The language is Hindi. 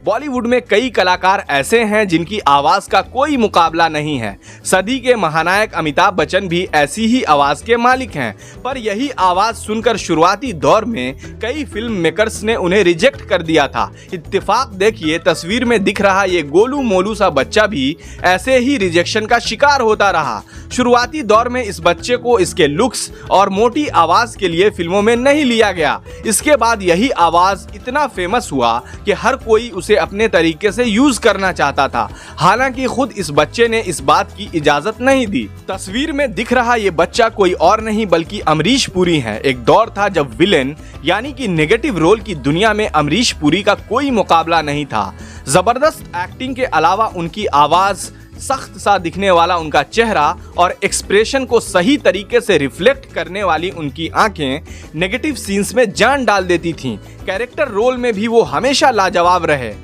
बॉलीवुड में कई कलाकार ऐसे हैं जिनकी आवाज का कोई मुकाबला नहीं है। सदी के महानायक अमिताभ बच्चन भी ऐसी ही आवाज के मालिक हैं, पर यही आवाज सुनकर शुरुआती दौर में कई फिल्म मेकर्स ने उन्हें रिजेक्ट कर दिया था। इत्तेफाक देखिए, तस्वीर में दिख रहा ये गोलू मोलू सा बच्चा भी ऐसे ही रिजेक्शन का शिकार होता रहा। शुरुआती दौर में इस बच्चे को इसके लुक्स और मोटी आवाज के लिए फिल्मों में नहीं लिया गया। इसके बाद यही आवाज इतना फेमस हुआ कि हर कोई उसे अपने तरीके से यूज करना चाहता था। हालांकि खुद इस बच्चे ने इस बात की इजाजत नहीं दी। तस्वीर में दिख रहा ये बच्चा कोई और नहीं बल्कि अमरीश पुरी है। एक दौर था जब विलेन यानी कि नेगेटिव रोल की दुनिया में अमरीश पुरी का कोई मुकाबला नहीं था। जबरदस्त एक्टिंग के अलावा उनकी आवाज, सख्त सा दिखने वाला उनका चेहरा और एक्सप्रेशन को सही तरीके से रिफ्लेक्ट करने वाली उनकी आंखें नेगेटिव सीन्स में जान डाल देती थीं। कैरेक्टर रोल में भी वो हमेशा लाजवाब रहे।